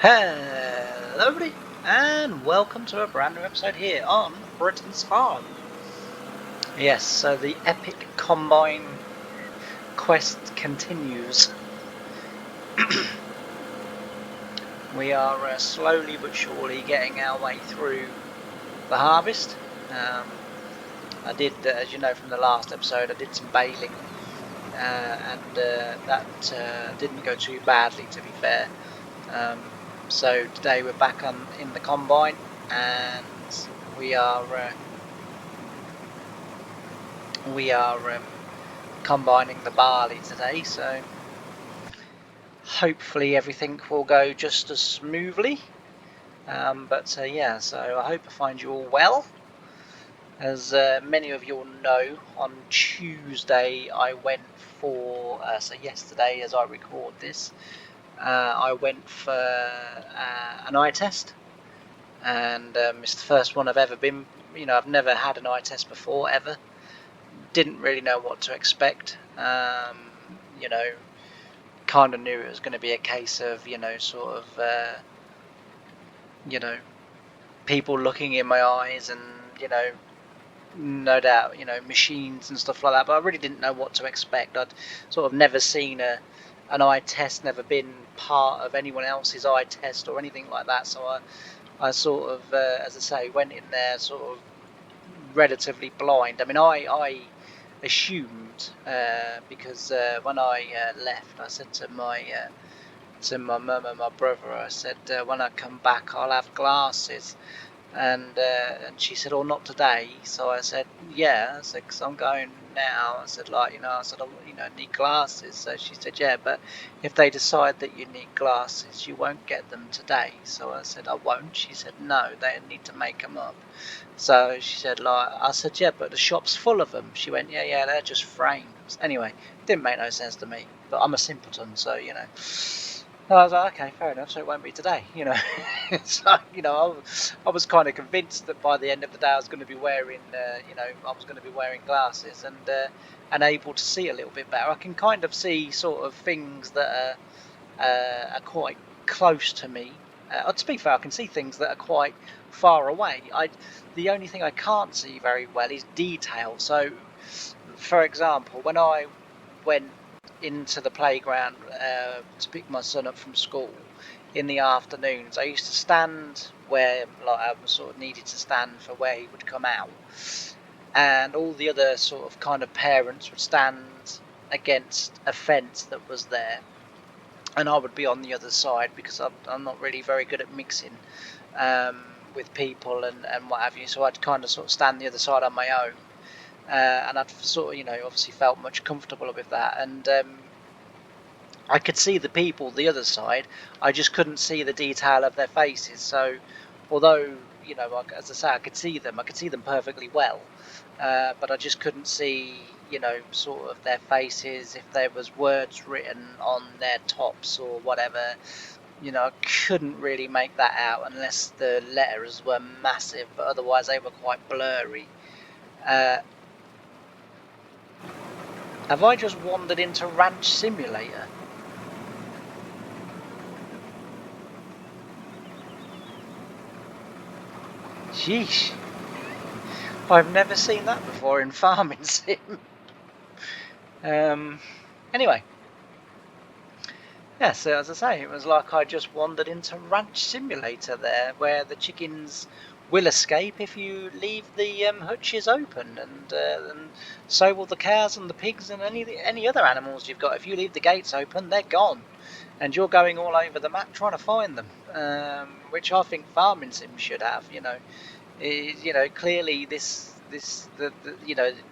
Hello everybody, and welcome to a brand new episode here on Britain's Farm. Yes, so the epic combine quest continues. We are slowly but surely getting our way through the harvest. I did, as you know from the last episode, I did some baling, and that didn't go too badly, to be fair. So today we're back in the combine, and we are combining the barley today, so hopefully everything will go just as smoothly. Yeah, so I hope I find you all well. As many of you will know, on Tuesday I went for, so yesterday as I record this, I went for an eye test, and it's the first one I've ever been. I've never had an eye test before, ever. Didn't really know what to expect. Kind of knew it was going to be a case of, people looking in my eyes and, no doubt, machines and stuff like that. But I really didn't know what to expect. I'd sort of never seen an eye test, never been part of anyone else's eye test or anything like that. So I sort of, as I say, went in there sort of relatively blind. I mean, I assumed because when I left, I said to my mum and my brother, I said, when I come back, I'll have glasses. And she said, "Oh, not today." So I said, "Yeah." I said, "'Cause I'm going now." I said, I said, "I need glasses." So she said, "Yeah, but if they decide that you need glasses, you won't get them today." So I said, "I won't." She said, "No, they need to make them up." So she said, I said, "Yeah, but the shop's full of them." She went, "Yeah, they're just frames." Anyway, didn't make no sense to me, but I'm a simpleton, so. I was like, okay, fair enough. So it won't be today, So I was kind of convinced that by the end of the day I was going to be wearing, I was going to be wearing glasses and able to see a little bit better. I can kind of see sort of things that are quite close to me. To be fair, I can see things that are quite far away. The only thing I can't see very well is detail. So, for example, when I went into the playground to pick my son up from school in the afternoons, I used to stand where I sort of needed to stand for where he would come out, and all the other sort of kind of parents would stand against a fence that was there, and I would be on the other side because I'm not really very good at mixing with people and what have you. So I'd kind of sort of stand the other side on my own, and I'd sort of obviously felt much comfortable with that. And I could see the people the other side. I just couldn't see the detail of their faces. So although as I say, I could see them perfectly well, but I just couldn't see sort of their faces, if there was words written on their tops or whatever. I couldn't really make that out unless the letters were massive, but otherwise they were quite blurry. Have I just wandered into Ranch Simulator? Sheesh. I've never seen that before in Farming Sim. Anyway. Yeah, so as I say, it was like I just wandered into Ranch Simulator there, where the chickens will escape if you leave the hutches open, and so will the cows and the pigs and any other animals you've got. If you leave the gates open, they're gone, and you're going all over the map trying to find them. Which I think Farming Sim should have. Clearly the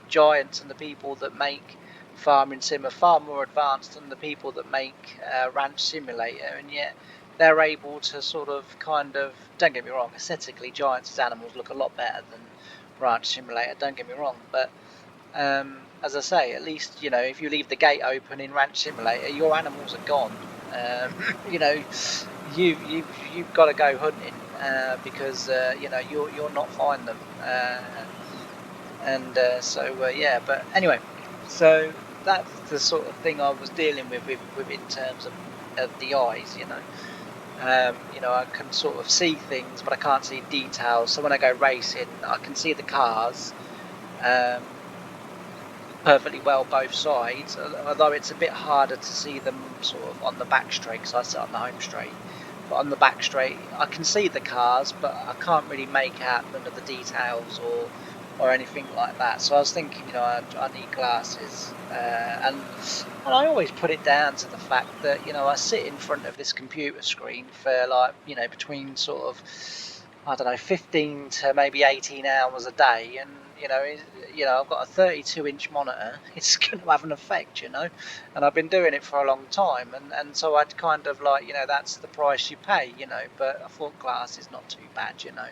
giants and the people that make Farming Sim are far more advanced than the people that make Ranch Simulator, and yet they're able to sort of don't get me wrong, aesthetically Giants as animals look a lot better than Ranch Simulator, don't get me wrong, but as I say, at least if you leave the gate open in Ranch Simulator, your animals are gone. You've got to go hunting because you'll not find them. Yeah, but anyway, so that's the sort of thing I was dealing with in terms of the eyes. You know, I can sort of see things, but I can't see details. So when I go racing, I can see the cars perfectly well both sides, although it's a bit harder to see them sort of on the back straight because I sit on the home straight. But on the back straight, I can see the cars, but I can't really make out none of the details or anything like that. So I was thinking, you know, I need glasses, and I always put it down to the fact that, you know, I sit in front of this computer screen for, like, you know, between sort of, I don't know, 15 to maybe 18 hours a day, and you know, I've got a 32-inch monitor. It's going to have an effect, you know, and I've been doing it for a long time, and so I'd kind of like, you know, that's the price you pay, you know. But I thought glass is not too bad, you know.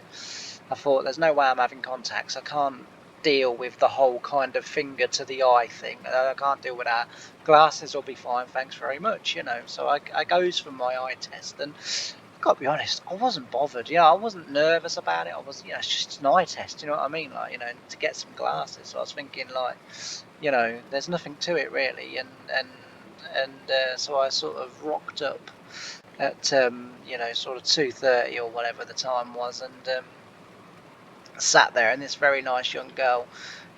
I thought there's no way I'm having contacts. I can't deal with the whole kind of finger to the eye thing. I can't deal with that. Glasses will be fine, thanks very much, you know. So I goes for my eye test, and I've got to be honest, I wasn't bothered. You know, I wasn't nervous about it. I was, you know, it's just an eye test. You know what I mean? Like, you know, to get some glasses. So I was thinking, like, you know, there's nothing to it really, and so I sort of rocked up at you know, sort of 2:30 or whatever the time was, and sat there, and this very nice young girl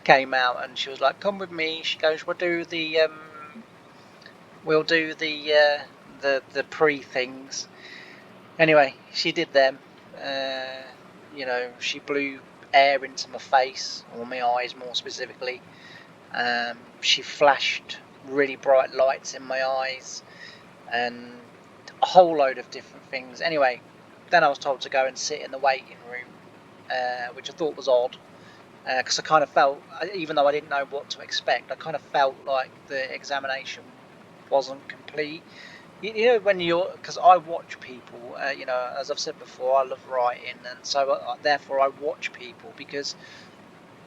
came out, and she was like, "Come with me." She goes, we'll do the pre things." Anyway, she did them. Uh, you know, she blew air into my face, or my eyes more specifically. She flashed really bright lights in my eyes, and a whole load of different things. Anyway, then I was told to go and sit in the waiting room, which I thought was odd, because I kind of felt, even though I didn't know what to expect, I kind of felt like the examination wasn't complete. You know, when you're, because I watch people, you know, as I've said before, I love writing, and so therefore I watch people, because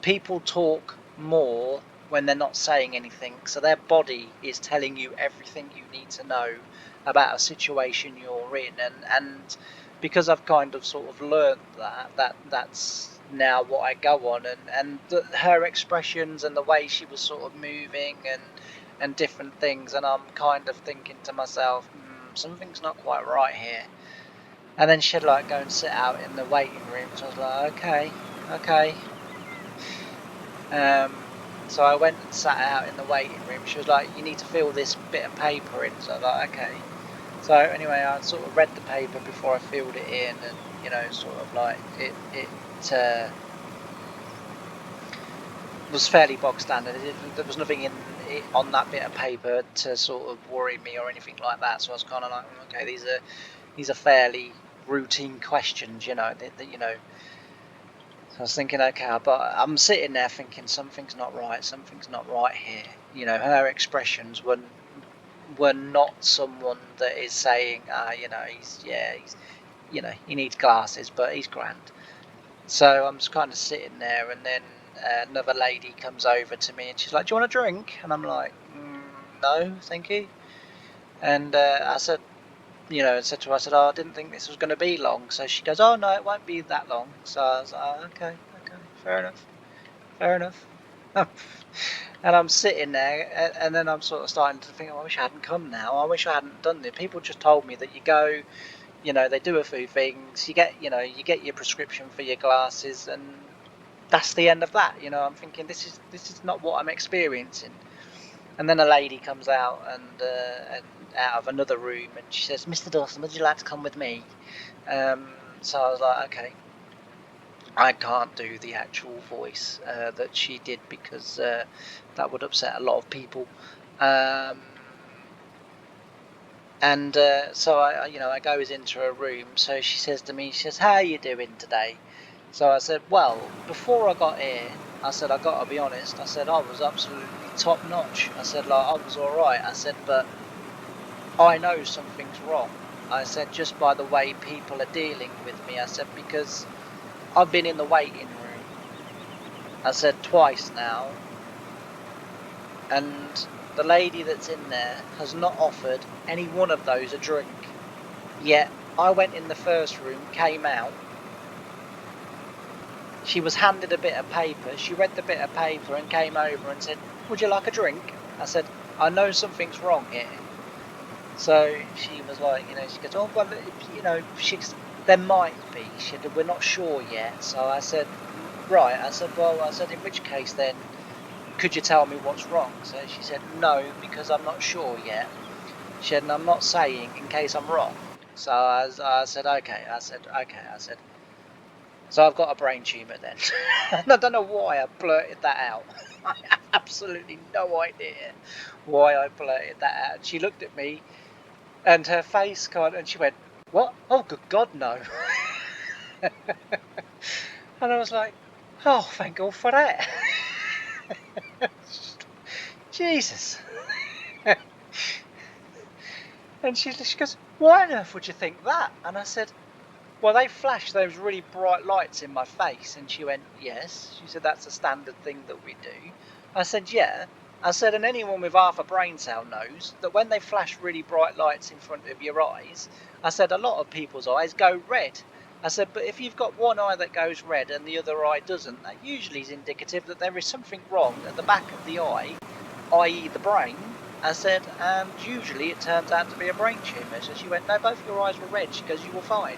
people talk more when they're not saying anything, so their body is telling you everything you need to know about a situation you're in, and because I've kind of sort of learned that's now what I go on, and her expressions and the way she was sort of moving and different things, and I'm kind of thinking to myself, something's not quite right here. And then she'd like go and sit out in the waiting room, so I was like, okay. So I went and sat out in the waiting room. She was like, "You need to fill this bit of paper in." So I was like, "Okay." So anyway, I sort of read the paper before I filled it in, and you know, sort of like it was fairly bog standard. There was nothing in it, on that bit of paper to sort of worry me or anything like that. So I was kind of like, okay, these are fairly routine questions, you know. That you know. So I was thinking, okay, but I'm sitting there thinking something's not right. Something's not right here. You know, her expressions were not someone that is saying, you know, he's, you know, he needs glasses, but he's grand. So I'm just kind of sitting there, and then another lady comes over to me, and she's like, "Do you want a drink?" And I'm like, "No, thank you." And I said, you know, said to her, I said, "Oh, I didn't think this was going to be long." So she goes, "Oh no, it won't be that long." So I was like, "Oh, okay, fair enough." And I'm sitting there, and then I'm sort of starting to think, oh, I wish I hadn't come now. I wish I hadn't done it. People just told me that you go, you know, they do a few things. You get your prescription for your glasses, and that's the end of that. You know, I'm thinking this is not what I'm experiencing. And then a lady comes out and out of another room, and she says, "Mr. Dawson, would you like to come with me?" So I was like, okay. I can't do the actual voice that she did, because that would upset a lot of people. Um, and so you know, I goes into her room. So she says to me, she says, "How are you doing today?" So I said, "Well, before I got here, I said, I got to be honest. I said I was absolutely top notch. I said, like, I was all right. I said, but I know something's wrong. I said, just by the way people are dealing with me. I said, because I've been in the waiting room, I said, twice now, and the lady that's in there has not offered any one of those a drink. Yet I went in the first room, came out, she was handed a bit of paper, she read the bit of paper and came over and said, "Would you like a drink?" I said, "I know something's wrong here." So she was like, she goes, oh, well, there might be. She said, we're not sure yet. So I said, right. I said, well, in which case then, could you tell me what's wrong? So she said, no, because I'm not sure yet. She said, and I'm not saying in case I'm wrong. So I said, okay. I said, so I've got a brain tumour then. And I don't know why I blurted that out. I have absolutely no idea why I blurted that out. She looked at me and her face and she went, what? Oh, good God, no. And I was like, oh, thank God for that. Jesus. And she goes, why on earth would you think that? And I said, well, they flashed those really bright lights in my face. And she went, yes. She said, that's a standard thing that we do. I said, yeah. I said, and anyone with half a brain cell knows that when they flash really bright lights in front of your eyes, I said, a lot of people's eyes go red. I said, but if you've got one eye that goes red and the other eye doesn't, that usually is indicative that there is something wrong at the back of the eye, i.e. the brain. I said, and usually it turns out to be a brain tumour. So she went, no, both your eyes were red. She goes, you were fine.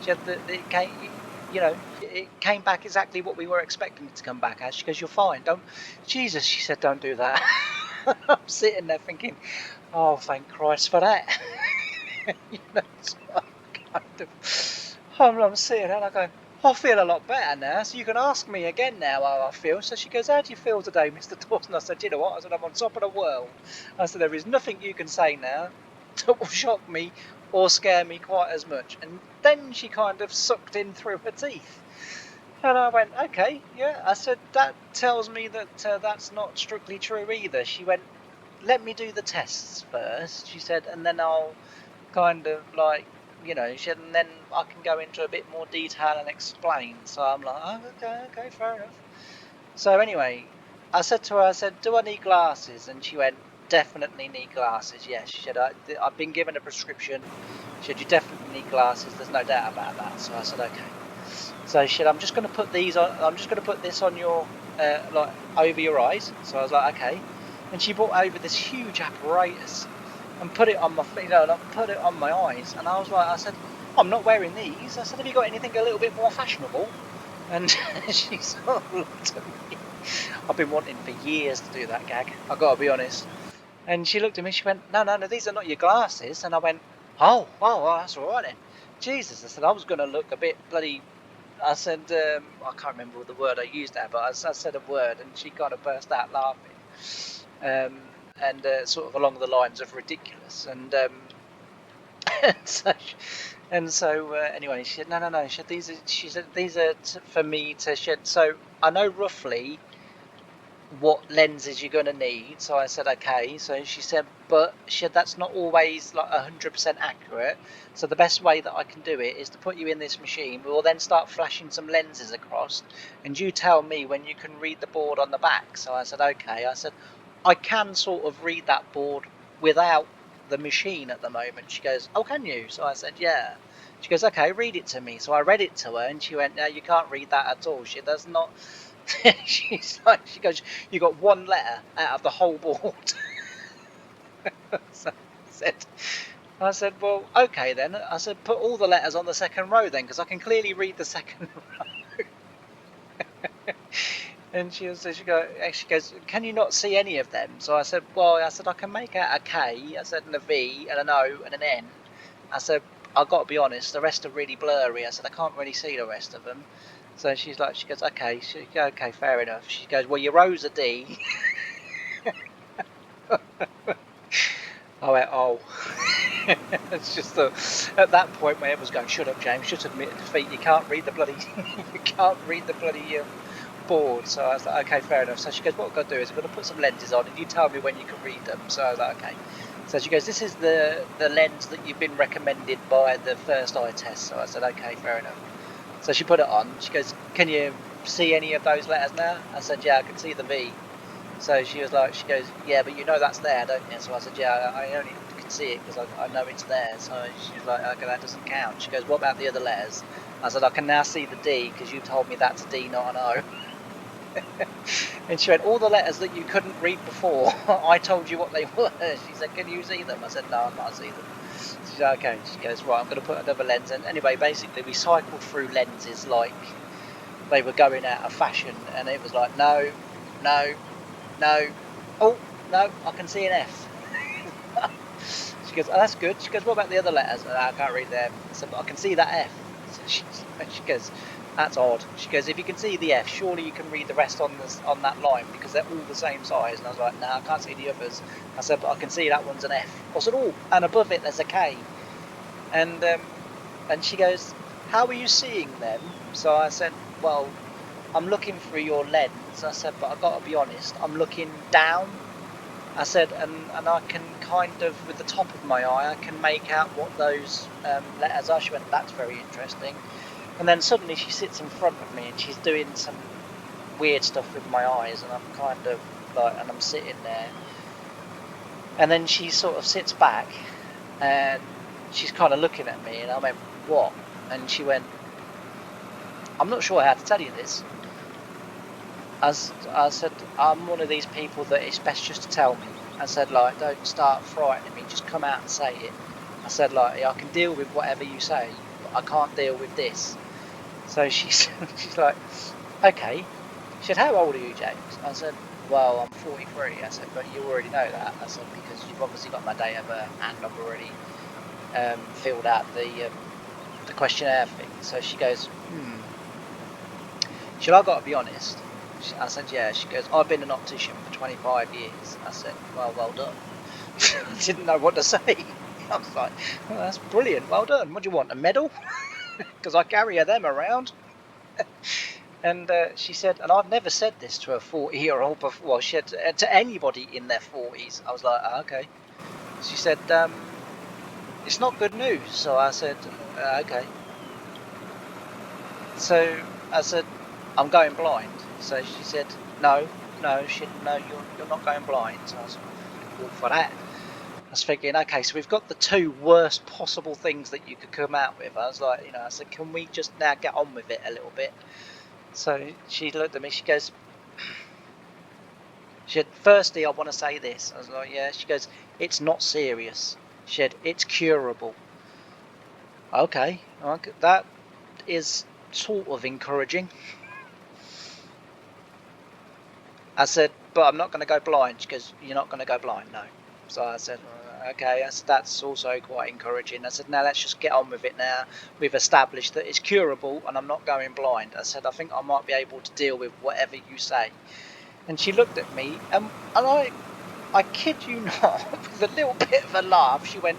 She said that it came back exactly what we were expecting it to come back as. She goes, you're fine. Don't, Jesus, she said, don't do that. I'm sitting there thinking, oh, thank Christ for that. So I'm sitting there and I go, I feel a lot better now, so you can ask me again now how I feel. So she goes, how do you feel today, Mr. Dawson? I said, you know what? I said, I'm on top of the world. I said, there is nothing you can say now that will shock me or scare me quite as much. And then she kind of sucked in through her teeth. And I went, okay, yeah. I said, that tells me that that's not strictly true either. She went, let me do the tests first, she said, and then I'll kind of like, she said, and then I can go into a bit more detail and explain. So I'm like, oh, okay, fair enough. So anyway, I said to her, I said, do I need glasses? And she went, definitely need glasses. Yes, she said, I've been given a prescription. She said, you definitely need glasses. There's no doubt about that. So I said, okay. So she said, I'm just going to put these on. I'm just going to put this on your, like, over your eyes. So I was like, okay. And she brought over this huge apparatus and put it on my, put it on my eyes. And I was like, I said, I'm not wearing these. I said, have you got anything a little bit more fashionable? And she sort of looked at me. I've been wanting for years to do that gag, I've got to be honest. And she looked at me, she went, no, these are not your glasses. And I went, oh, well, that's all right then. Jesus, I said, I was going to look a bit bloody, I said, I can't remember the word I used there, but I said a word and she kind of burst out laughing. And sort of along the lines of ridiculous. And so anyway, she said, no. She said these are for me to shed. So I know roughly what lenses you're going to need. So I said, okay. So she said, but she said that's not always like 100% accurate. So the best way that I can do it is to put you in this machine. We will then start flashing some lenses across, and you tell me when you can read the board on the back. So I said, okay. I said, I can sort of read that board without the machine at the moment. She goes, oh, can you? So I said, yeah. She goes, okay, read it to me. So I read it to her, and she went, no, you can't read that at all. She does not. She's like, she goes, you got one letter out of the whole board. So I said, well, okay then. I said, put all the letters on the second row then, because I can clearly read the second row. And she goes, can you not see any of them? So I said, well, I can make out a K, I said, and a V, and an O, and an N. I said, I've got to be honest, the rest are really blurry. I said, I can't really see the rest of them. So she goes, okay. Okay, fair enough. She goes, well, your row's a D. I went, oh. It's just at that point my head was going, shut up, James, just admit defeat. You can't read the bloody board. So I was like, okay, fair enough. So she goes, what I've got to do is I'm going to put some lenses on and you tell me when you can read them. So I was like, okay. So she goes, this is the lens that you've been recommended by the first eye test. So I said, okay, fair enough. So she put it on. She goes, can you see any of those letters now? I said, yeah, I can see the V. So she was like, she goes, yeah, but you know that's there, don't you? So I said, yeah, I only can see it because I know it's there. So she was like, okay, that doesn't count. She goes, what about the other letters? I said, I can now see the D because you told me that's a D, not an O. And she went, all the letters that you couldn't read before, I told you what they were. She said, can you see them? I said, no, I can't see them. She said, okay. She goes, right, I'm going to put another lens in. Anyway, basically, we cycled through lenses like they were going out of fashion. And it was like, no, no, no. Oh, no, I can see an F. She goes, oh, that's good. She goes, what about the other letters? I can't read them. I said, but I can see that F. So she goes, that's odd. She goes, if you can see the F, surely you can read the rest on that line because they're all the same size. And I was like, no, I can't see the others. I said, but I can see that one's an F. I said, oh, and above it there's a K. And she goes, how are you seeing them? So I said, well, I'm looking through your lens. I said, but I've got to be honest, I'm looking down. I said, and I can kind of, with the top of my eye, I can make out what those letters are. She went, that's very interesting. And then suddenly she sits in front of me and she's doing some weird stuff with my eyes, and I'm kind of like, and I'm sitting there. And then she sort of sits back and she's kind of looking at me, and I went, what? And she went, I'm not sure how to tell you this. I said, I'm one of these people that it's best just to tell me. I said, like, don't start frightening me, just come out and say it. I said, like, I can deal with whatever you say, but I can't deal with this. So she's like, okay. She said, how old are you, James? I said, well, I'm 43. I said, but you already know that. I said, because you've obviously got my date of birth and I've already filled out the questionnaire thing. So she goes, She said, I've got to be honest. I said, yeah. She goes, I've been an optician for 25 years. I said, well done. I didn't know what to say. I was like, well, that's brilliant, well done. What do you want, a medal? Because I carry them around. And she said, and I've never said this to a 40-year-old before. Well, she said to anybody in their 40s. I was like, oh, okay. She said, it's not good news. So I said, okay. So I said, I'm going blind. So she said, no. She said, no, you're not going blind. So I was all for that. I was thinking, okay, so we've got the two worst possible things that you could come out with. I was like, I said, can we just now get on with it a little bit? So she looked at me, she goes, firstly, I want to say this. I was like, yeah. She goes, it's not serious. She said, it's curable. Okay, that is sort of encouraging. I said, but I'm not going to go blind. She goes, you're not going to go blind, no. So I said, okay, that's also quite encouraging. I said, now let's just get on with it now. We've established that it's curable and I'm not going blind. I said, I think I might be able to deal with whatever you say. And she looked at me, and I kid you not, with a little bit of a laugh, she went,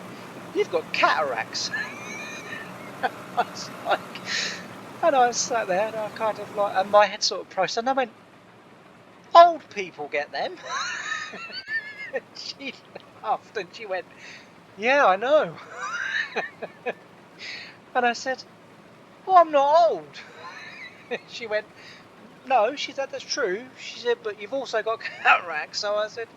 you've got cataracts. I was like, and I sat there and I kind of like, and my head sort of processed, and I went, old people get them. And she laughed and she went, yeah, I know. And I said, well, I'm not old. She went, no. She said, that's true. She said, but you've also got cataracts. So I said,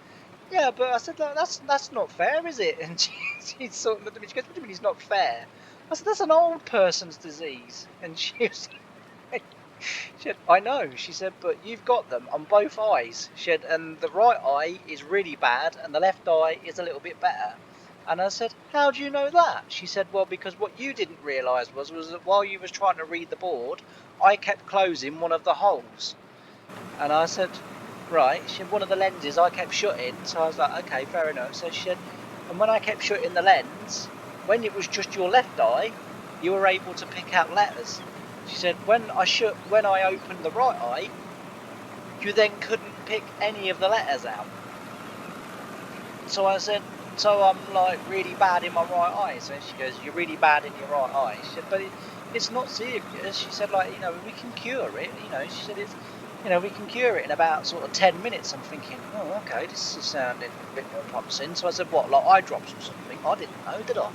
yeah, but I said, look, that's not fair, is it? And she sort of looked at me, she goes, what do you mean it's not fair? I said, that's an old person's disease. And she was like, she said, I know. She said, but you've got them on both eyes. She said, and the right eye is really bad and the left eye is a little bit better. And I said, how do you know that? She said, well, because what you didn't realise was that while you was trying to read the board, I kept closing one of the holes. And I said, right. She said, one of the lenses I kept shutting. So I was like, okay, fair enough. So she said, and when I kept shutting the lens, when it was just your left eye, you were able to pick out letters. She said, when I opened the right eye, you then couldn't pick any of the letters out. So I said, so I'm like really bad in my right eye. So she goes, you're really bad in your right eye. She said, but it's not serious. She said, like, we can cure it. She said, it's, we can cure it in about sort of 10 minutes. I'm thinking, oh, okay, this is sounding a bit more promising. So I said, what, like eye drops or something? I didn't know, did I?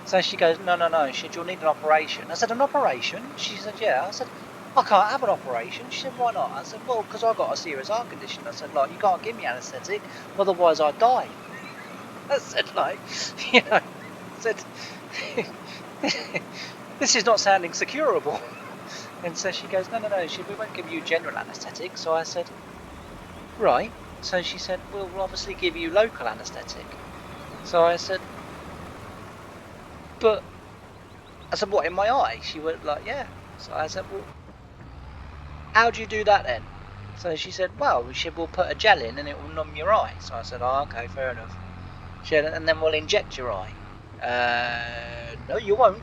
So she goes, no. She said, you'll need an operation. I said, an operation? She said, yeah. I said, I can't have an operation. She said, why not? I said, well, because I've got a serious heart condition. I said, like, you can't give me anaesthetic, otherwise I'd die. I said, like, I said, this is not sounding securable. And so she goes, no, we won't give you general anaesthetic. So I said, right. So she said, we'll obviously give you local anaesthetic. So I said, but, I said, what, in my eye? She went like, yeah. So I said, well, how do you do that then? So she said, well, we'll put a gel in and it will numb your eye. So I said, oh, okay, fair enough. She said, and then we'll inject your eye. No, you won't.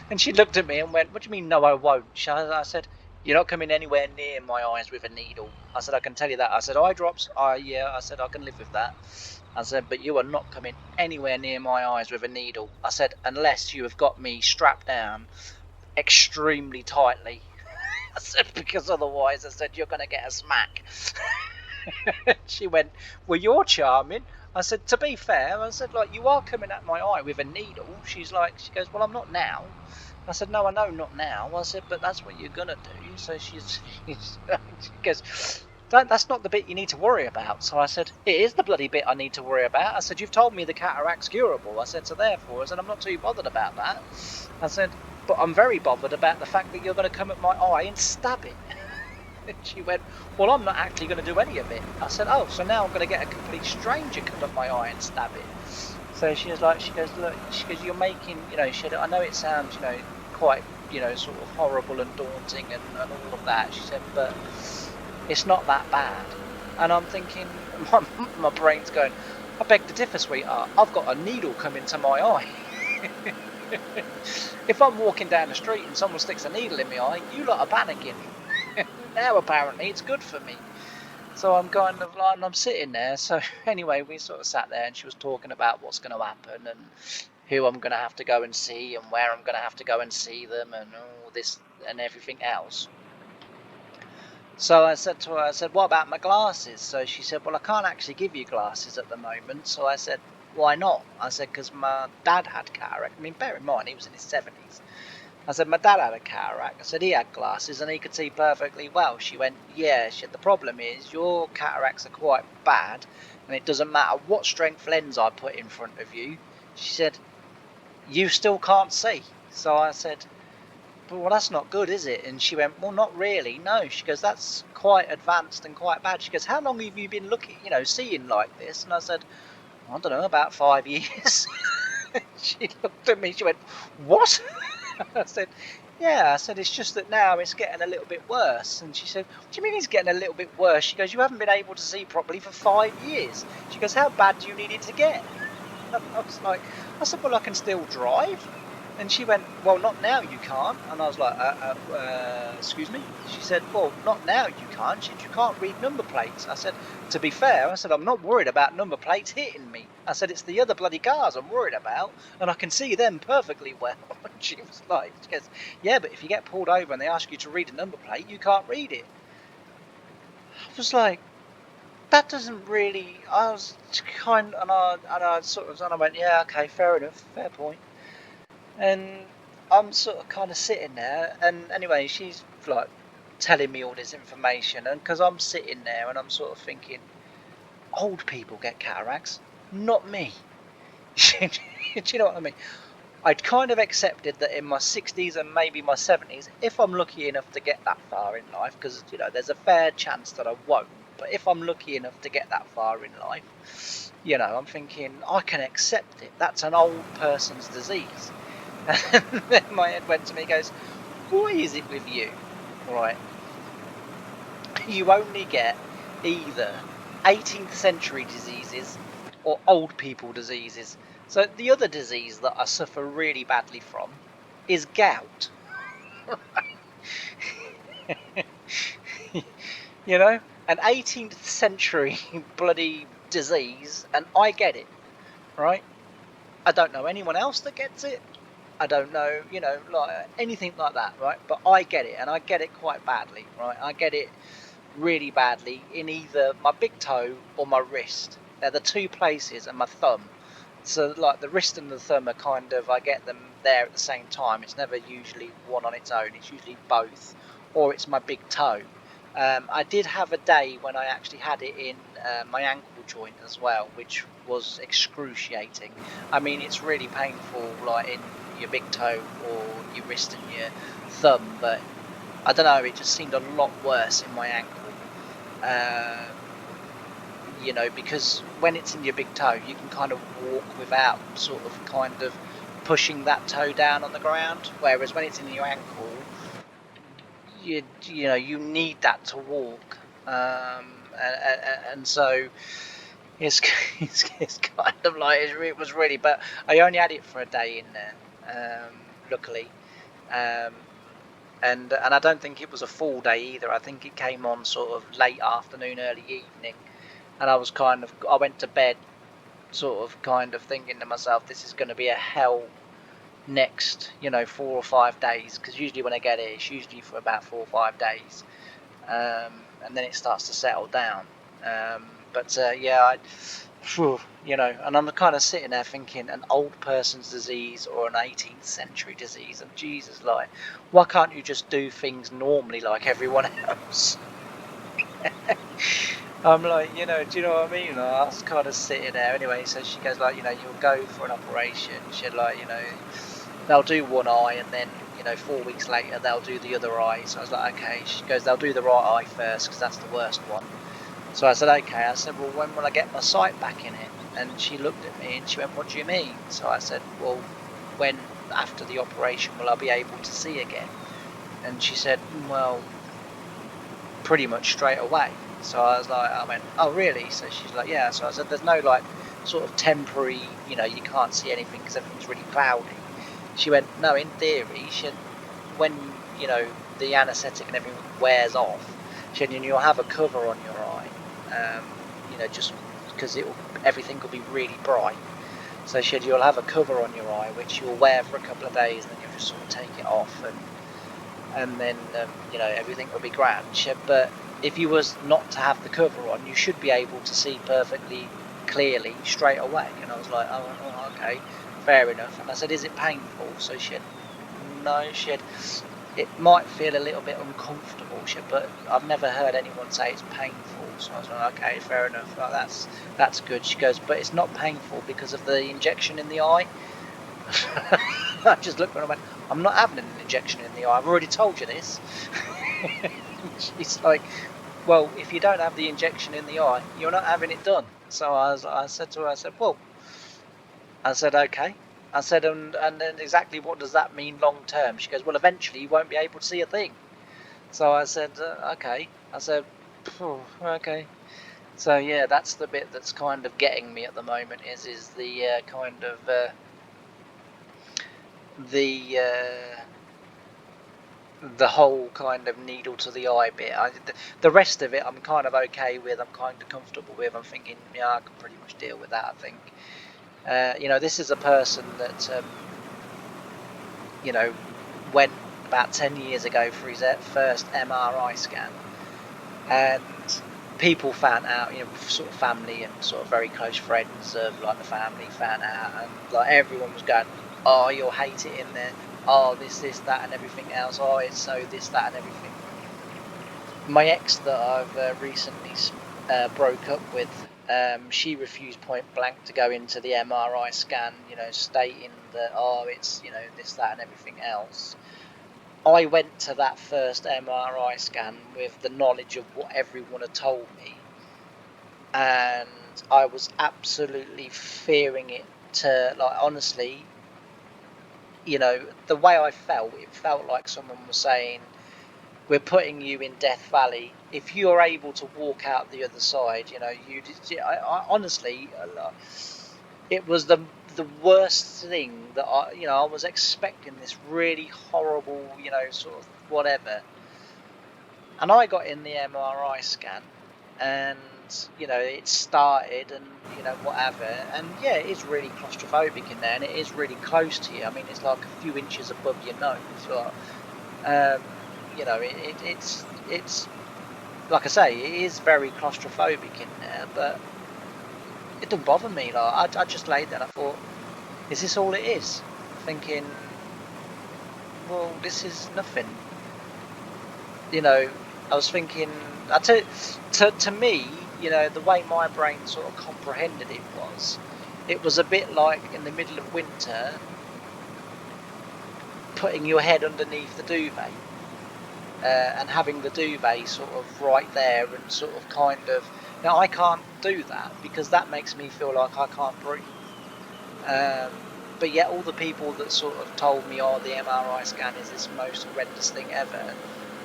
And she looked at me and went, what do you mean, no, I won't? I said, you're not coming anywhere near my eyes with a needle. I said, I can tell you that. I said, eye drops? Yeah. I said, I can live with that. I said, but you are not coming anywhere near my eyes with a needle. I said, unless you have got me strapped down extremely tightly. I said, because otherwise, I said, you're going to get a smack. She went, well, you're charming. I said, to be fair, I said, like, you are coming at my eye with a needle. She goes, well, I'm not now. I said, no, I know, not now. I said, but that's what you're going to do. So she goes, that's not the bit you need to worry about. So I said, it is the bloody bit I need to worry about. I said, you've told me the cataract's curable. I said, so therefore, I said, I'm not too bothered about that. I said, but I'm very bothered about the fact that you're going to come at my eye and stab it. And she went, well, I'm not actually going to do any of it. I said, oh, so now I'm going to get a complete stranger come up my eye and stab it. So she was like, she goes, look, you're making, she said, I know it sounds, quite, sort of horrible and daunting and all of that. She said, but it's not that bad. And I'm thinking, my brain's going, I beg to differ, sweetheart. I've got a needle coming to my eye. If I'm walking down the street and someone sticks a needle in my eye, you lot are panicking. Now apparently it's good for me. So I'm kind of like, I'm sitting there. So anyway, we sort of sat there and she was talking about what's going to happen and who I'm going to have to go and see and where I'm going to have to go and see them and all this and everything else. So I said to her, I said, what about my glasses? So she said, well, I can't actually give you glasses at the moment. So I said, why not? I said, because my dad had cataract. I mean, bear in mind, he was in his 70s. I said, my dad had a cataract. I said, he had glasses and he could see perfectly well. She went, yeah. She said, the problem is your cataracts are quite bad and it doesn't matter what strength lens I put in front of you. She said, you still can't see. So I said, well, that's not good, is it? And she went, well, not really, no. She goes, that's quite advanced and quite bad. She goes, how long have you been looking, seeing like this? And I said, I don't know, about 5 years. She looked at me, she went, what? I said, yeah. I said, it's just that now it's getting a little bit worse. And she said, what do you mean it's getting a little bit worse? She goes, you haven't been able to see properly for 5 years. She goes, how bad do you need it to get? And I was like, I said, well, I can still drive. And she went, well, not now, you can't. And I was like, excuse me? She said, well, not now, you can't. She said, you can't read number plates. I said, to be fair, I said, I'm not worried about number plates hitting me. I said, it's the other bloody cars I'm worried about, and I can see them perfectly well. And she was like, she goes, yeah, but if you get pulled over and they ask you to read a number plate, you can't read it. I was like, that doesn't really, I was kind of, and I went, yeah, okay, fair enough, fair point. And I'm sort of kind of sitting there, and anyway, she's like telling me all this information, and because I'm sitting there and I'm sort of thinking, old people get cataracts, not me. Do you know what I mean? I'd kind of accepted that in my 60s and maybe my 70s, if I'm lucky enough to get that far in life, because there's a fair chance that I won't, but if I'm lucky enough to get that far in life, I'm thinking I can accept it. That's an old person's disease. And then my head went to me, goes, what is it with you? Right. You only get either 18th century diseases or old people diseases. So the other disease that I suffer really badly from is gout. An 18th century bloody disease, and I get it, right? I don't know anyone else that gets it. I don't know, like anything like that, right? But I get it, and I get it quite badly, right? I get it really badly in either my big toe or my wrist. They're the two places, and my thumb. So, like, the wrist and the thumb are kind of, I get them there at the same time. It's never usually one on its own. It's usually both, or it's my big toe. I did have a day when I actually had it in my ankle joint as well, which was excruciating. I mean, it's really painful, like in your big toe or your wrist and your thumb, but I don't know, it just seemed a lot worse in my ankle. You know, because when it's in your big toe, you can kind of walk without sort of kind of pushing that toe down on the ground, whereas when it's in your ankle, you know, you need that to walk. And so it's, it's kind of like it was really, but I only had it for a day in there, luckily. Um, and I don't think it was a full day either. I think it came on sort of late afternoon, early evening, and I went to bed sort of kind of thinking to myself, this is going to be a hell next, you know, 4 or 5 days, because usually when I get it, it's usually for about 4 or 5 days, and then it starts to settle down. But yeah, you know, and I'm kind of sitting there thinking, an old person's disease or an 18th century disease, and Jesus, like, why can't you just do things normally like everyone else? I'm like, you know, do you know what I mean? Like, I was kind of sitting there anyway. So she goes like, you know, you'll go for an operation. She'd like, you know, they'll do one eye, and then, you know, 4 weeks later they'll do the other eye. So I was like, okay. She goes, they'll do the right eye first because that's the worst one. So I said, okay. I said, well, when will I get my sight back in it? And she looked at me and she went, what do you mean? So I said, well, when after the operation will I be able to see again? And she said, well, pretty much straight away. So I went, oh really? So she's like, yeah. So I said, there's no like sort of temporary, you know, you can't see anything because everything's really cloudy. She went, no, in theory, she said, when, you know, the anaesthetic and everything wears off, she said, you'll have a cover on your eye, you know, just because everything will be really bright. So she said, you'll have a cover on your eye, which you'll wear for a couple of days, and then you'll just sort of take it off, and then you know, everything will be grand. She said, but if you was not to have the cover on, you should be able to see perfectly clearly straight away. And I was like, oh okay, fair enough. And I said, is it painful? So she said, no. She said, it might feel a little bit uncomfortable. She said, but I've never heard anyone say it's painful. So I was like, okay, fair enough. Like, that's good. She goes, but it's not painful because of the injection in the eye. I just looked at her and went, I'm not having an injection in the eye. I've already told you this. She's like, well, if you don't have the injection in the eye, you're not having it done. So I said to her, I said, well, I said, okay. I said, and then exactly what does that mean long term? She goes, well, eventually you won't be able to see a thing. So I said, okay. I said, okay. So yeah, that's the bit that's kind of getting me at the moment, is the kind of the whole kind of needle to the eye bit. The rest of it I'm kind of okay with, I'm kind of comfortable with. I'm thinking, yeah, I can pretty much deal with that, I think. You know, this is a person that you know, went about 10 years ago for his first MRI scan, and people found out, you know, sort of family and sort of very close friends of like the family found out, and like everyone was going, oh, you'll hate it in there, oh, this, that, and everything else, oh, it's so this, that, and everything. My ex that I've recently broke up with, she refused point blank to go into the MRI scan, you know, stating that, oh, it's, you know, this, that, and everything else. I went to that first MRI scan with the knowledge of what everyone had told me, and I was absolutely fearing it to, like, honestly, you know, the way I felt, it felt like someone was saying, we're putting you in Death Valley. If you're able to walk out the other side, you know, I honestly, it was the worst thing that I was expecting this really horrible, you know, sort of whatever. And I got in the MRI scan, and you know, it started, and you know, whatever, and yeah, it is really claustrophobic in there, and it is really close to you. I mean, it's like a few inches above your nose. You know, it's like I say, it is very claustrophobic in there, but it doesn't bother me. Like I just laid there and I thought, is this all it is? Thinking, well, this is nothing. You know, I was thinking, to me, you know, the way my brain sort of comprehended it was a bit like in the middle of winter, putting your head underneath the duvet and having the duvet sort of right there and sort of kind of. Now I can't do that because that makes me feel like I can't breathe. But yet all the people that sort of told me, oh, the MRI scan is this most horrendous thing ever,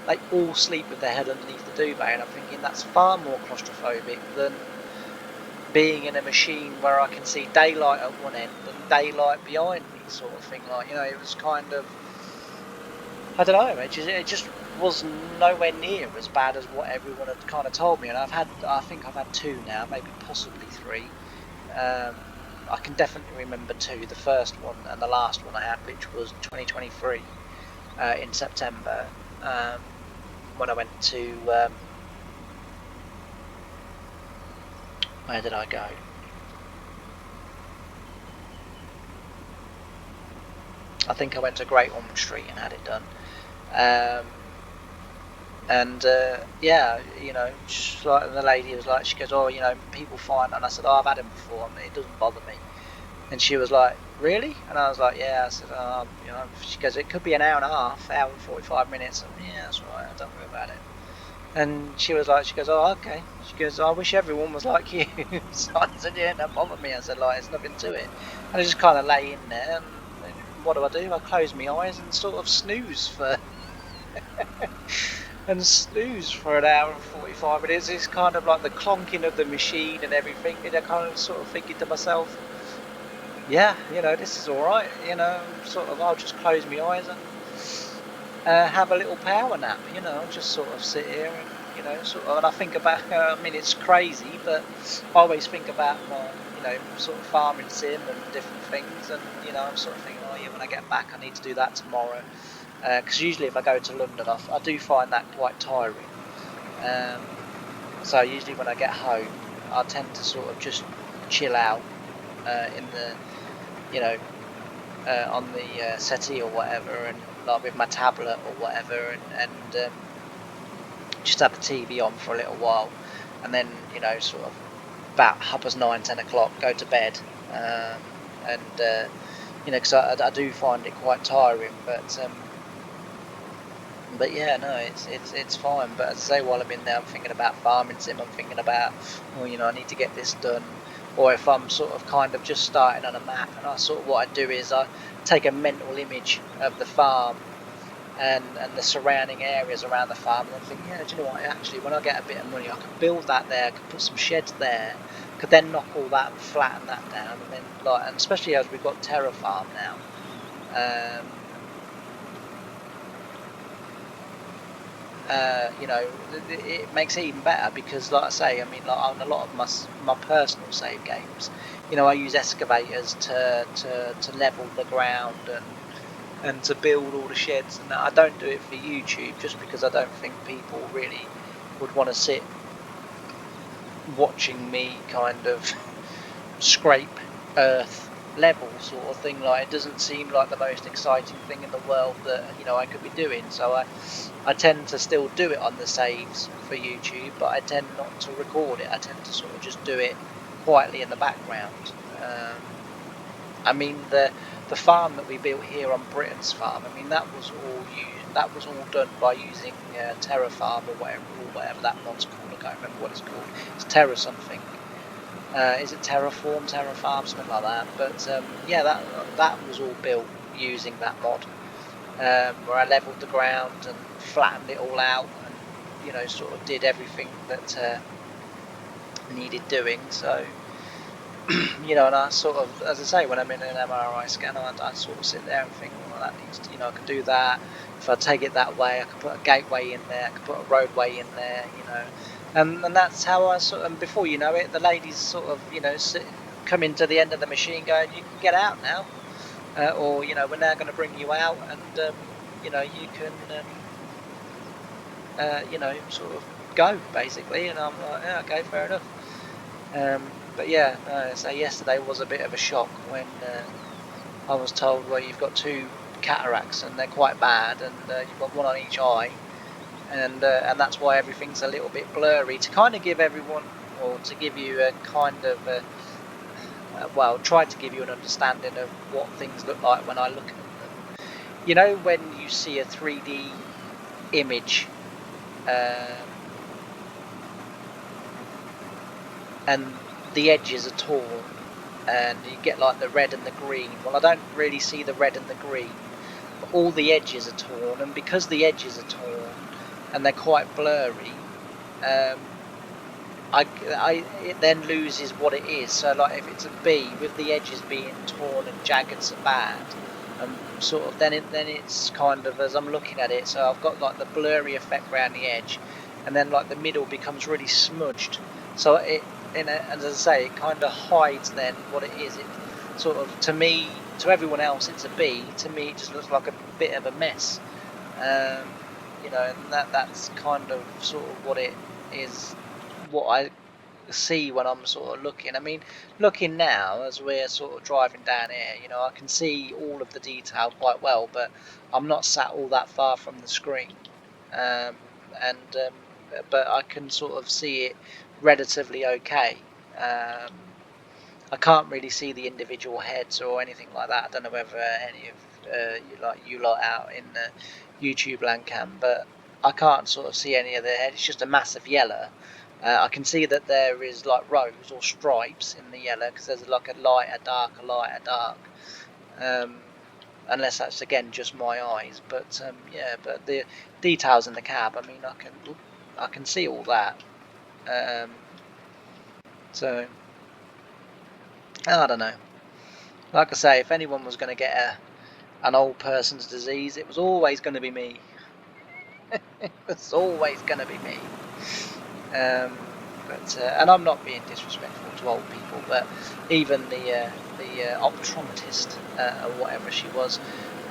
they all sleep with their head underneath the duvet, and I'm thinking that's far more claustrophobic than being in a machine where I can see daylight at one end and daylight behind me, sort of thing. Like, you know, it was kind of, I don't know, it just was nowhere near as bad as what everyone had kind of told me. And I think I've had 2 now, maybe possibly 3. I can definitely remember 2, the first one and the last one I had, which was 2023 in September, when I went to, where did I go? I think I went to Great Ormond Street and had it done. Yeah, you know, just like the lady was like, she goes, oh, you know, people find, and I said, oh, I've had him before, and it doesn't bother me. And she was like, really? And I was like, yeah. I said, oh, you know, she goes, it could be an hour and a half, hour and 45 minutes. And yeah, that's right, don't worry about it. And she was like, she goes, oh, okay. She goes, I wish everyone was like you. So I said, yeah, don't bother me. I said, like, there's nothing to it. And I just kind of lay in there, and what do? I close my eyes and sort of snooze for and snooze for an hour and 45 minutes. It's kind of like the clonking of the machine and everything, and I kind of sort of thinking to myself, yeah, you know, this is alright, you know, sort of, I'll just close my eyes and have a little power nap, you know, I'll just sort of sit here and, you know, sort of, and I think about, I mean, it's crazy, but I always think about my, you know, sort of farming sim and different things, and, you know, I'm sort of thinking, oh yeah, when I get back I need to do that tomorrow. Because usually if I go to London, I do find that quite tiring. So usually when I get home, I tend to sort of just chill out in the, you know, on the settee or whatever, and like with my tablet or whatever, and just have the TV on for a little while, and then, you know, sort of about 9-10 o'clock go to bed, and you know, because I do find it quite tiring, but yeah, no, it's fine. But as I say, while I'm in there, I'm thinking about farming sim. I'm thinking about, well, you know, I need to get this done. Or if I'm sort of kind of just starting on a map, and I sort of, what I do is I take a mental image of the farm and the surrounding areas around the farm, and I'm thinking, yeah, do you know what? Actually, when I get a bit of money, I could build that there. I could put some sheds there. Could then knock all that and flatten that down, and then like, and especially as we've got Terra Farm now. You know, it makes it even better because, like I say, I mean, like on a lot of my personal save games, you know, I use excavators to level the ground and to build all the sheds, and I don't do it for YouTube just because I don't think people really would want to sit watching me kind of scrape earth level sort of thing. Like, it doesn't seem like the most exciting thing in the world that, you know, I could be doing, so I tend to still do it on the saves for YouTube, but I tend not to record it. I tend to sort of just do it quietly in the background. I mean, the farm that we built here on Britain's Farm, I mean, that was all done by using Terra Farm or whatever that mod's called. I can't remember what it's called. It's Terra something. Is it Terraform, Terra Farm, something like that? But yeah, that was all built using that mod, where I leveled the ground and flattened it all out, and, you know, sort of did everything that needed doing. So, you know, and I sort of, as I say, when I'm in an MRI scan, I sort of sit there and think, well, that needs to, you know, I can do that. If I take it that way, I can put a gateway in there, I can put a roadway in there, you know. And that's how I sort of, and before you know it, the ladies sort of, you know, come into the end of the machine going, you can get out now. Or, you know, we're now going to bring you out, and, you know, you can, you know, sort of go, basically. And I'm like, yeah, okay, fair enough. But yeah, so yesterday was a bit of a shock when I was told, well, you've got 2 cataracts and they're quite bad, and you've got one on each eye, and that's why everything's a little bit blurry, to kind of give everyone, or to give you a kind of well, try to give you an understanding of what things look like when I look at them. you know when you see a 3D image, and the edges are torn, and you get like the red and the green. Well, I don't really see the red and the green, but all the edges are torn, and because the edges are torn and they're quite blurry, it then loses what it is. So like if it's a B with the edges being torn and jagged so bad, sort of then it's kind of, as I'm looking at it, so I've got like the blurry effect around the edge, and then like the middle becomes really smudged. So and as I say, it kind of hides then what it is. It sort of, to me, to everyone else it's a B. To me, it just looks like a bit of a mess. You know, and that's kind of sort of what it is, what I see when I'm sort of looking. I mean, looking now as we're sort of driving down here, you know, I can see all of the detail quite well, but I'm not sat all that far from the screen, and but I can sort of see it relatively okay. I can't really see the individual heads or anything like that. I don't know whether any of you lot out in the YouTube land can, but I can't sort of see any of the head. It's just a massive yellow. I can see that there is like rows or stripes in the yellow because there's like a lighter, dark, a lighter, dark. Unless that's again just my eyes, but yeah. But the details in the cab, I mean, I can see all that. So I don't know. Like I say, if anyone was going to get an old person's disease, it was always going to be me. It was always going to be me. And I'm not being disrespectful to old people, but even the optometrist or whatever she was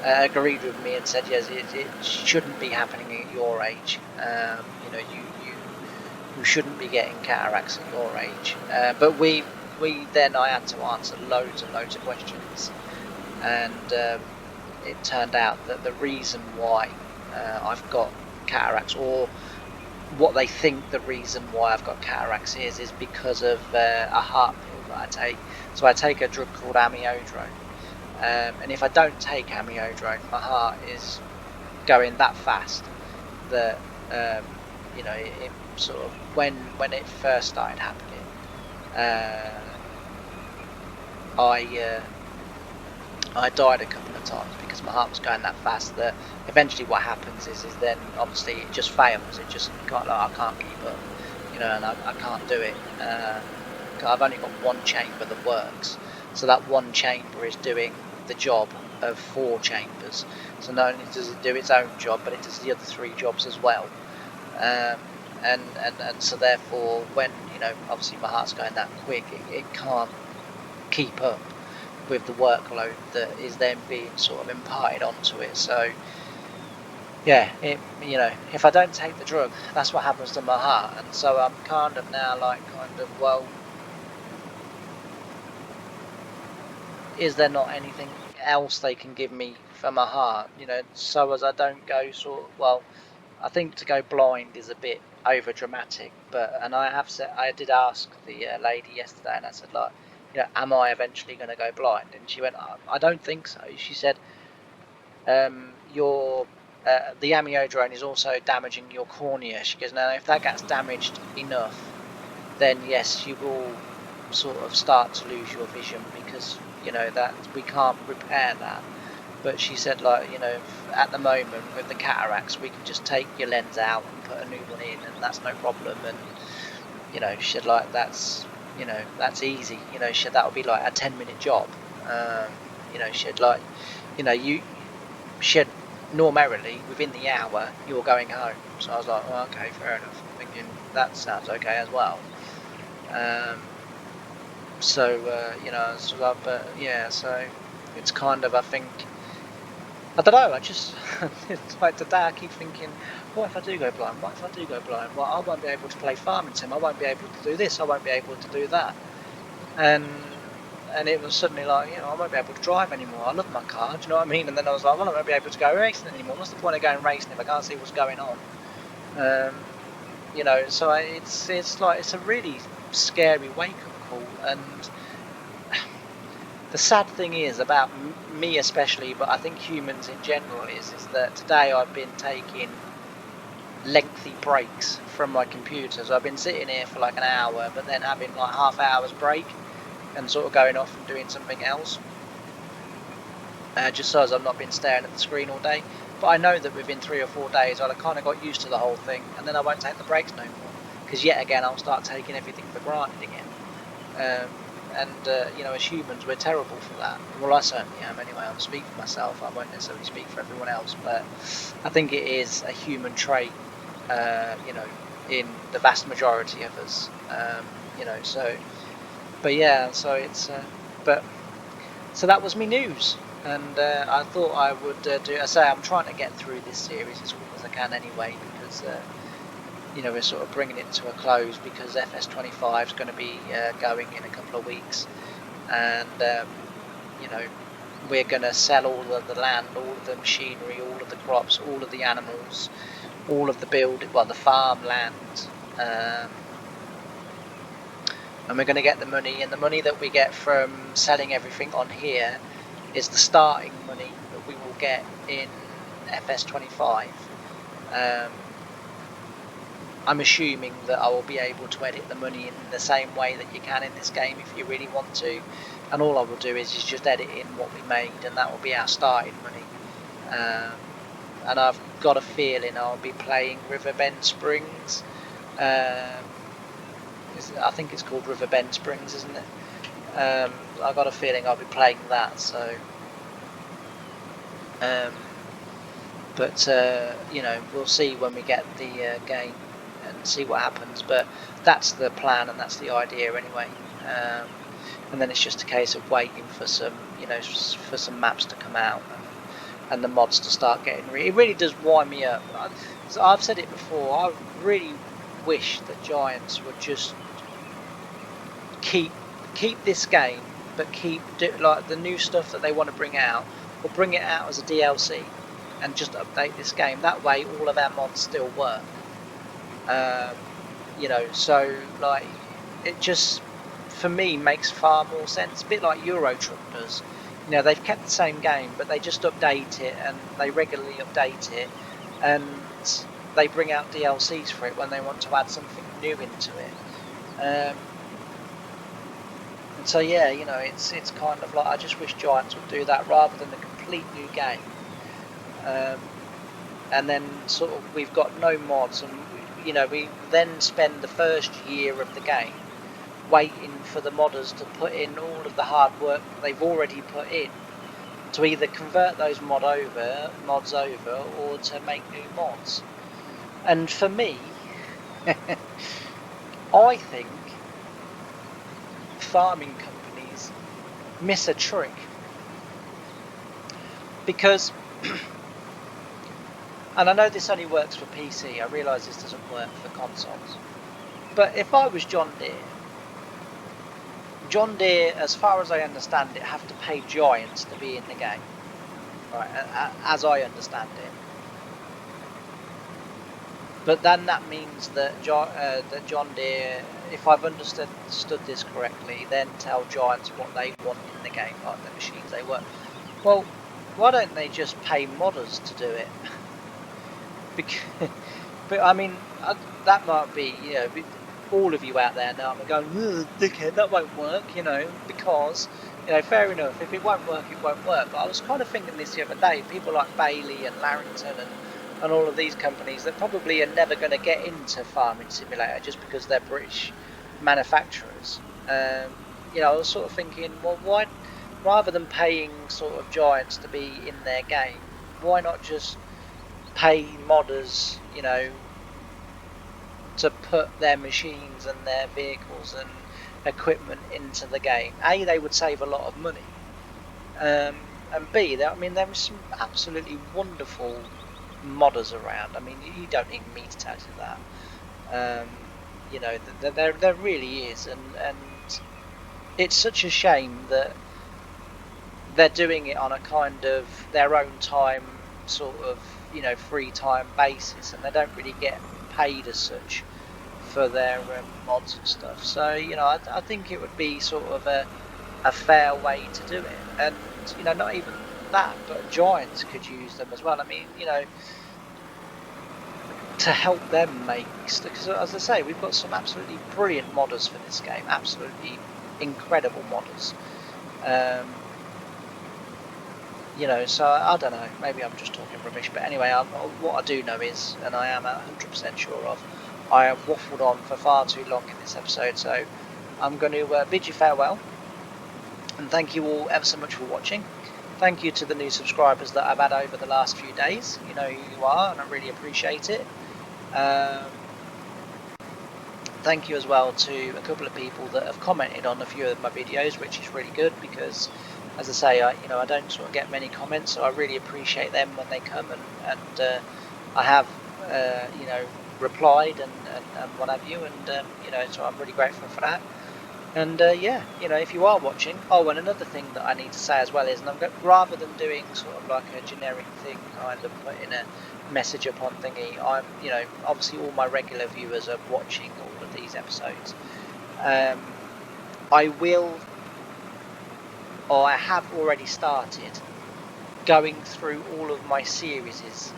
agreed with me and said, yes, it shouldn't be happening at your age. You know, you shouldn't be getting cataracts at your age. But I had to answer loads and loads of questions, and it turned out that the reason why I've got cataracts, or what they think the reason why I've got cataracts is because of a heart pill that I take. So I take a drug called amiodarone, and if I don't take amiodarone, my heart is going that fast that you know, it sort of, when it first started happening, I died a couple of times because my heart was going that fast that eventually what happens is then obviously it just fails. It just got like, I can't keep up, you know, and I can't do it. I've only got one chamber that works, so that one chamber is doing the job of 4 chambers. So not only does it do its own job, but it does the other 3 jobs as well. And so therefore, when, you know, obviously my heart's going that quick, it can't keep up with the workload that is then being sort of imparted onto it. So yeah, you know, if I don't take the drug, that's what happens to my heart. And so I'm kind of now like, well, is there not anything else they can give me for my heart, you know, so as I don't go sort of, well, I think to go blind is a bit over dramatic, but, and I did ask the lady yesterday, and I said, like, you know, am I eventually going to go blind? And she went, I don't think so. She said, your the amiodarone is also damaging your cornea. She goes, now if that gets damaged enough, then yes, you will sort of start to lose your vision, because, you know, that we can't repair that. But she said, like, you know, at the moment with the cataracts, we can just take your lens out and put a new one in, and that's no problem. And, you know, she said, like, that's, you know, that's easy. You know, she said that would be like a 10-minute job. You know, she said, like, you know, she said normally within the hour you're going home. So I was like, well, okay, fair enough. I'm thinking that sounds okay as well. You know, so, but yeah, so it's kind of, I think, I don't know, I just, it's like today I keep thinking, what if I do go blind? What if I do go blind? Well, I won't be able to play farming sim, I won't be able to do this, I won't be able to do that. And it was suddenly like, you know, I won't be able to drive anymore. I love my car, do you know what I mean? And then I was like, well, I won't be able to go racing anymore. What's the point of going racing if I can't see what's going on? You know, so it's like, it's a really scary wake-up call. And the sad thing is about me especially, but I think humans in general is that today I've been taking lengthy breaks from my computer. So I've been sitting here for like an hour, but then having like half hour's break and sort of going off and doing something else. Just so as I've not been staring at the screen all day. But I know that within 3 or 4 days I'll have kind of got used to the whole thing, and then I won't take the breaks no more, because yet again I'll start taking everything for granted again. You know, as humans we're terrible for that. Well, I certainly am anyway. I'll speak for myself, I won't necessarily speak for everyone else, but I think it is a human trait, you know, in the vast majority of us, you know, so, but yeah, so it's, so that was me news. And I thought I would do. I say I'm trying to get through this series as quick as I can anyway, because you know, we're sort of bringing it to a close, because FS25 is going to be going in a couple of weeks, and you know, we're going to sell all of the land, all of the machinery, all of the crops, all of the animals, all of the the farmland, and we're going to get the money, and the money that we get from selling everything on here is the starting money that we will get in FS25. I'm assuming that I will be able to edit the money in the same way that you can in this game if you really want to, and all I will do is just edit in what we made, and that will be our starting money. And I've got a feeling I'll be playing Riverbend Springs. I think it's called Riverbend Springs, isn't it? I've got a feeling I'll be playing that, so but you know, we'll see when we get the game and see what happens, but that's the plan and that's the idea anyway. And then it's just a case of waiting for some, you know, for some maps to come out and the mods to start getting it really does wind me up. I've said it before, I really wish that Giants would just keep this game, but like the new stuff that they want to bring out, or bring it out as a DLC and just update this game. That way all of our mods still work. You know, so like it just for me makes far more sense, a bit like Euro Truck does. You know, they've kept the same game, but they just update it, and they regularly update it, and they bring out DLCs for it when they want to add something new into it. So yeah, you know, it's kind of like I just wish Giants would do that rather than a complete new game. And then sort of we've got no mods, and you know, we then spend the first year of the game waiting for the modders to put in all of the hard work that they've already put in to either convert those mods over or to make new mods. And for me, I think farming companies miss a trick, because and I know this only works for PC, I realise this doesn't work for consoles, but if I was John Deere, as far as I understand it, have to pay Giants to be in the game, right, as I understand it. But then that means that John Deere, if I've understood this correctly, then tell Giants what they want in the game, like the machines they want. Well, why don't they just pay modders to do it? But I mean, that might be, you know, all of you out there now are going, dickhead, that won't work, you know, because, you know, fair enough, if it won't work, it won't work. But I was kind of thinking this the other day, people like Bailey and Larrington and all of these companies that probably are never going to get into Farming Simulator just because they're British manufacturers. You know, I was sort of thinking, well, why, rather than paying sort of Giants to be in their game, why not just pay modders, you know, to put their machines and their vehicles and equipment into the game? A, they would save a lot of money, and B, I mean, there are some absolutely wonderful modders around. I mean, you don't need me to tell you that. You know, there really is, and it's such a shame that they're doing it on a kind of their own time, sort of, you know, free time basis, and they don't really get paid as such for their mods and stuff. So, you know, I think it would be sort of a a fair way to do it. And you know, not even that, but Giants could use them as well. I mean, you know, to help them make, because as I say, we've got some absolutely brilliant modders for this game, absolutely incredible modders. You know, so I don't know, maybe I'm just talking rubbish, but anyway, what I do know is, and I am 100% sure of, I have waffled on for far too long in this episode, so I'm going to bid you farewell, and thank you all ever so much for watching. Thank you to the new subscribers that I've had over the last few days. You know who you are, and I really appreciate it. Thank you as well to a couple of people that have commented on a few of my videos, which is really good because, as I say, I don't sort of get many comments, so I really appreciate them when they come, and I have replied and what have you, and so I'm really grateful for that. And yeah, if you are watching, oh, and another thing that I need to say as well is, rather than doing sort of like a generic thing, kind of putting a message up on thingy, obviously all my regular viewers are watching all of these episodes. I will, or I have already started going through all of my series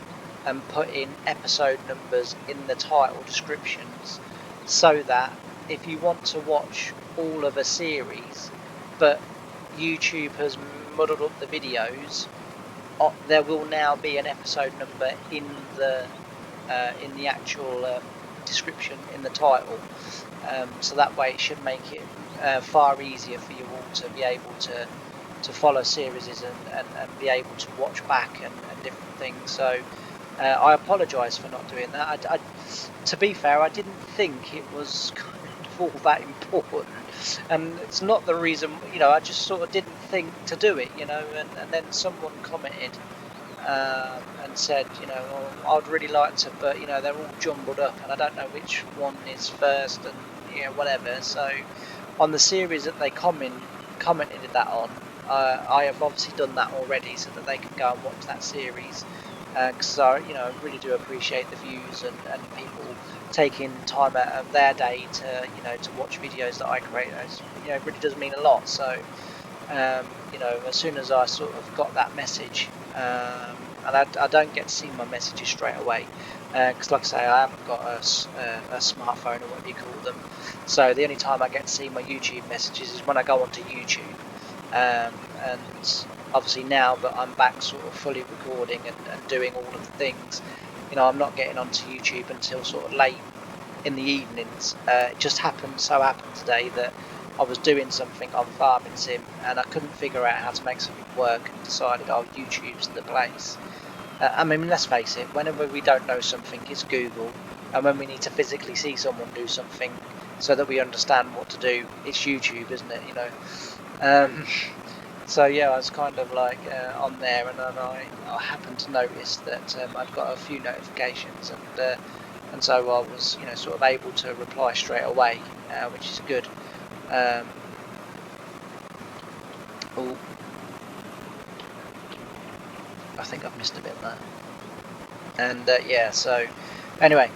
and putting episode numbers in the title descriptions, so that if you want to watch all of a series but YouTube has muddled up the videos, there will now be an episode number in the actual description in the title, so that way it should make it far easier for you all to be able to follow series and be able to watch back and different things. So I apologise for not doing that. To be fair, I didn't think it was kind of all that important, and it's not the reason, I just sort of didn't think to do it, and then someone commented and said, I'd really like to, but they're all jumbled up and I don't know which one is first, and whatever. So on the series that they commented that on, I have obviously done that already so that they can go and watch that series, because I really do appreciate the views and people taking time out of their day to to watch videos that I create. It really does mean a lot. So as soon as I sort of got that message, and I don't get to see my messages straight away, because like I say, I haven't got a smartphone or what you call them, so the only time I get to see my YouTube messages is when I go onto YouTube, and obviously now that I'm back sort of fully recording and doing all of the things, I'm not getting onto YouTube until sort of late in the evenings. It just so happened today that I was doing something on Farming Sim and I couldn't figure out how to make something work, and decided, YouTube's the place. I mean, let's face it, whenever we don't know something, it's Google, and when we need to physically see someone do something so that we understand what to do, it's YouTube, isn't it? So yeah, I was kind of like on there, and then I happened to notice that I'd got a few notifications, and so I was sort of able to reply straight away, which is good. Oh, I think I've missed a bit there. And yeah, so anyway,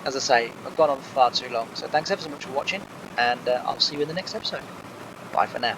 as I say, I've gone on for far too long, so thanks ever so much for watching, and I'll see you in the next episode. Bye for now.